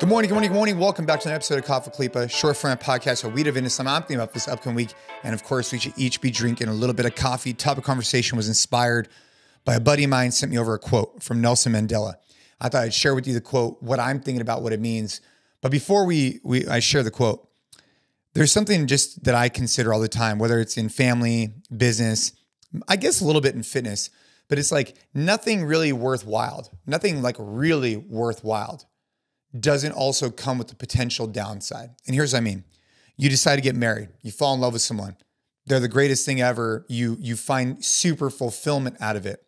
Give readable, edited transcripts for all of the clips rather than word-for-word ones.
Good morning, good morning, good morning. Welcome back to another episode of CrossFit Games short format podcast where we dive into some I'm thinking about this upcoming week. And of course, we should each be drinking a little bit of coffee. Topic conversation was inspired by a buddy of mine sent me over a quote from Nelson Mandela. I thought I'd share with you the quote, what I'm thinking about, what it means. But before I share the quote, there's something just that I consider all the time, whether it's in family, business, I guess a little bit in fitness, but it's like nothing really worthwhile, nothing like really worthwhile doesn't also come with the potential downside. And here's what I mean. You decide to get married. You fall in love with someone. They're the greatest thing ever. You find super fulfillment out of it.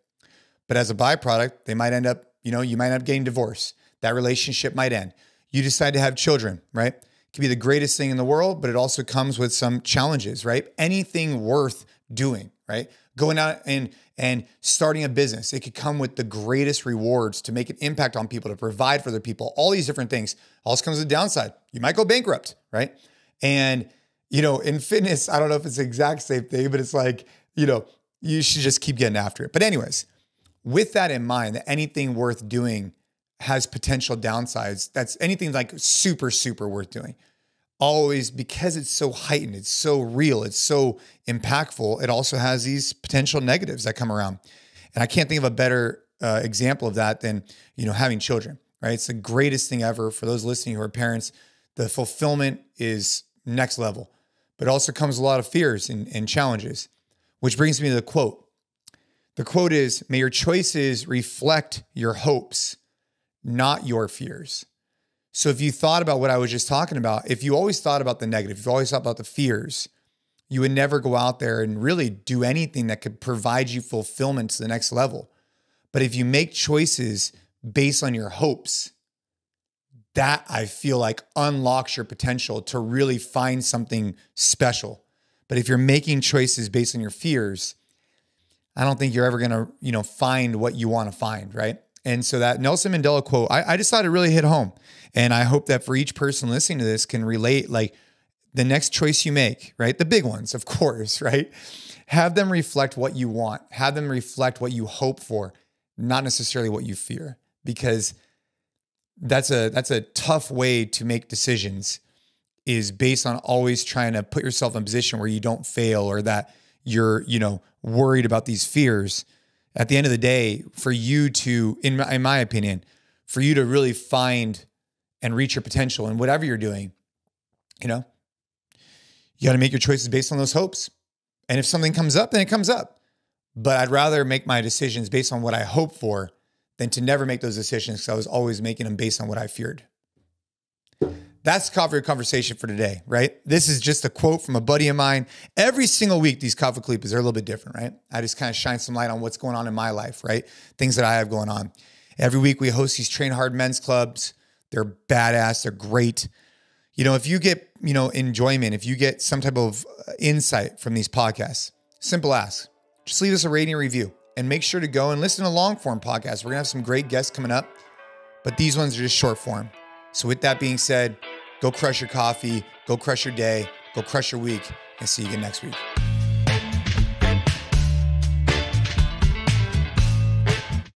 But as a byproduct, they might end up, you might end up getting divorced. That relationship might end. You decide to have children, right? It can be the greatest thing in the world, but it also comes with some challenges, right? Anything worth doing, right? Going out and starting a business, it could come with the greatest rewards to make an impact on people, to provide for other people, all these different things. Also comes with a downside. You might go bankrupt, right? And, in fitness, I don't know if it's the exact same thing, but it's like, you should just keep getting after it. But anyways, with that in mind, that anything worth doing has potential downsides. That's anything like super, super worth doing. Always, because it's so heightened, it's so real, it's so impactful, it also has these potential negatives that come around. And I can't think of a better example of that than, having children, right? It's the greatest thing ever for those listening who are parents. The fulfillment is next level, but it also comes with a lot of fears and challenges, which brings me to the quote. The quote is, may your choices reflect your hopes, not your fears. So if you thought about what I was just talking about, if you always thought about the negative, if you always thought about the fears, you would never go out there and really do anything that could provide you fulfillment to the next level. But if you make choices based on your hopes, that I feel like unlocks your potential to really find something special. But if you're making choices based on your fears, I don't think you're ever going to, find what you want to find, right? And so that Nelson Mandela quote, I just thought it really hit home. And I hope that for each person listening to this can relate, like the next choice you make, right? The big ones, of course, right? Have them reflect what you want. Have them reflect what you hope for, not necessarily what you fear, because that's a tough way to make decisions, is based on always trying to put yourself in a position where you don't fail, or that you're, worried about these fears. At the end of the day, for you to, in my opinion, for you to really find and reach your potential in whatever you're doing, you got to make your choices based on those hopes. And if something comes up, then it comes up. But I'd rather make my decisions based on what I hope for than to never make those decisions, because I was always making them based on what I feared. That's coffee conversation for today, right? This is just a quote from a buddy of mine. Every single week, these coffee clips are a little bit different, right? I just kind of shine some light on what's going on in my life, right? Things that I have going on. Every week we host these Train Hard men's clubs. They're badass. They're great. If you get, enjoyment, if you get some type of insight from these podcasts, simple ask, just leave us a rating and review, and make sure to go and listen to long form podcasts. We're going to have some great guests coming up, but these ones are just short form. So with that being said, go crush your coffee, go crush your day, go crush your week, and see you again next week.